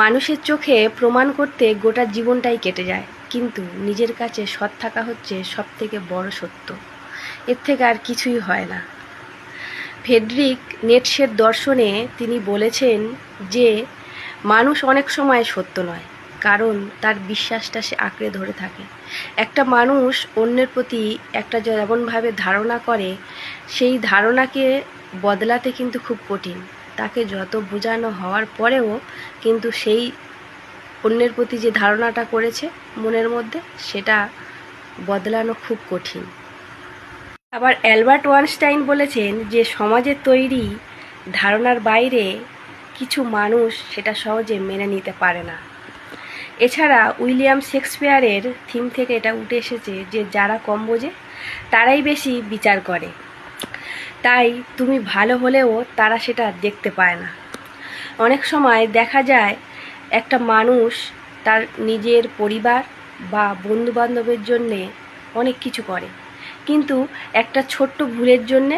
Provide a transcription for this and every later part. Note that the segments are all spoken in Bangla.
মানুষের চোখে প্রমাণ করতে গোটা জীবনটাই কেটে যায়, কিন্তু নিজের কাছে সৎ থাকা হচ্ছে সবথেকে বড় সত্য। এর থেকে আর কিছুই হয় না। ফ্রেডরিক নিটশের দর্শনে তিনি বলেছেন যে মানুষ অনেক সময় সত্য নয়, কারণ তার বিশ্বাসটা সে আঁকড়ে ধরে থাকে। একটা মানুষ অন্যের প্রতি একটা যেমনভাবে ধারণা করে, সেই ধারণাকে বদলাতে কিন্তু খুব কঠিন। তাকে যত বোঝানো হওয়ার পরেও কিন্তু সেই অন্যের প্রতি যে ধারণাটা করেছে মনের মধ্যে, সেটা বদলানো খুব কঠিন। আবার অ্যালবার্ট আইনস্টাইন বলেছেন যে সমাজের তৈরি ধারণার বাইরে কিছু মানুষ সেটা সহজে মেনে নিতে পারে না। এছাড়া উইলিয়াম শেক্সপিয়ারের থিম থেকে এটা উঠে এসেছে যে যারা কম বোঝে তারাই বেশি বিচার করে, তাই তুমি ভালো হলেও তারা সেটা দেখতে পায় না। অনেক সময় দেখা যায় একটা মানুষ তার নিজের পরিবার বা বন্ধুবান্ধবের জন্যে অনেক কিছু করে, কিন্তু একটা ছোট্ট ভুলের জন্যে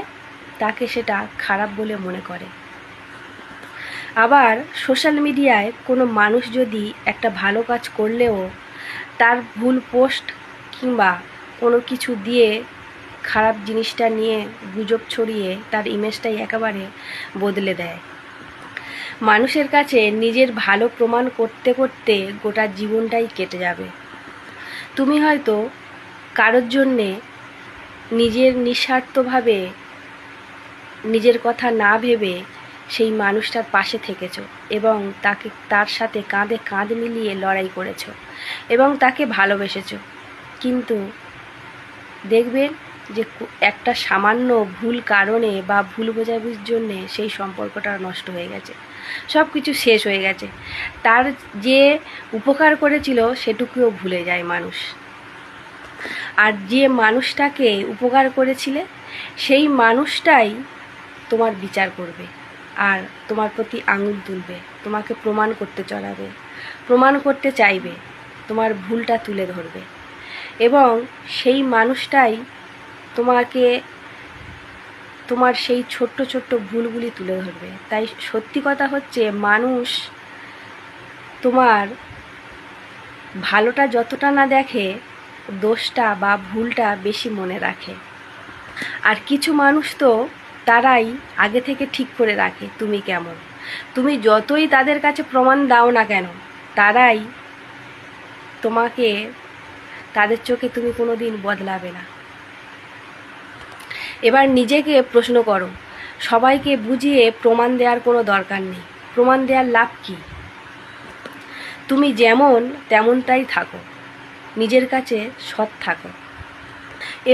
তাকে সেটা খারাপ বলে মনে করে। আবার সোশ্যাল মিডিয়ায় কোনো মানুষ যদি একটা ভালো কাজ করলেও তার ভুল পোস্ট কিংবা কোনো কিছু দিয়ে খারাপ জিনিসটা নিয়ে গুজব ছড়িয়ে তার ইমেজটাই একেবারে বদলে দেয়। মানুষের কাছে নিজের ভালো প্রমাণ করতে করতে গোটা জীবনটাই কেটে যাবে। তুমি হয়তো কারোর জন্যে নিজের নিঃস্বার্থভাবে নিজের কথা না ভেবে সেই মানুষটার পাশে থেকেছো এবং তার সাথে কাঁধে কাঁধ মিলিয়ে লড়াই করেছো এবং তাকে ভালোবেসেছো, কিন্তু দেখবেন যে একটা সামান্য ভুল কারণে বা ভুল বোঝাবুঝির জন্যে সেই সম্পর্কটা নষ্ট হয়ে গেছে, সব কিছু শেষ হয়ে গেছে। তার যে উপকার করেছিল সেটুকুও ভুলে যায় মানুষ। আর যে মানুষটাকে উপকার করেছিলে সেই মানুষটাই তোমার বিচার করবে আর তোমার প্রতি আঙুল তুলবে, তোমাকে প্রমাণ করতে চড়াবে, প্রমাণ করতে চাইবে, তোমার ভুলটা তুলে ধরবে এবং সেই মানুষটাই তোমাকে তোমার সেই ছোট্ট ছোট্ট ভুলগুলি তুলে ধরবে। তাই সত্যি কথা হচ্ছে, মানুষ তোমার ভালোটা যতটা না দেখে, দোষটা বা ভুলটা বেশি মনে রাখে। আর কিছু মানুষ তো তারাই আগে থেকে ঠিক করে রাখে তুমি কেমন। তুমি যতই তাদের কাছে প্রমাণ দাও না কেন, তারাই তোমাকে, তাদের চোখে তুমি কোনো দিন বদলাবে না। এবার নিজেকে প্রশ্ন করো, সবাইকে বুঝিয়ে প্রমাণ দেওয়ার কোনো দরকার নেই। প্রমাণ দেওয়ার লাভ কী? তুমি যেমন তেমনটাই থাকো, নিজের কাছে সৎ থাকো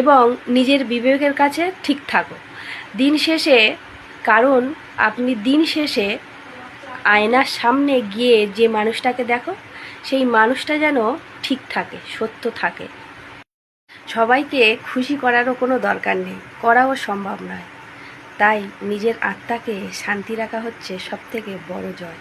এবং নিজের বিবেকের কাছে ঠিক থাকো দিন শেষে। কারণ আপনি দিন শেষে আয়নার সামনে গিয়ে যে মানুষটাকে দেখো, সেই মানুষটা যেন ঠিক থাকে, সত্য থাকে। সবাইকে খুশি করারও কোনো দরকার নেই, করাও সম্ভব নয়। তাই নিজের আত্মাকে শান্তি রাখা হচ্ছে সবথেকে বড় জয়।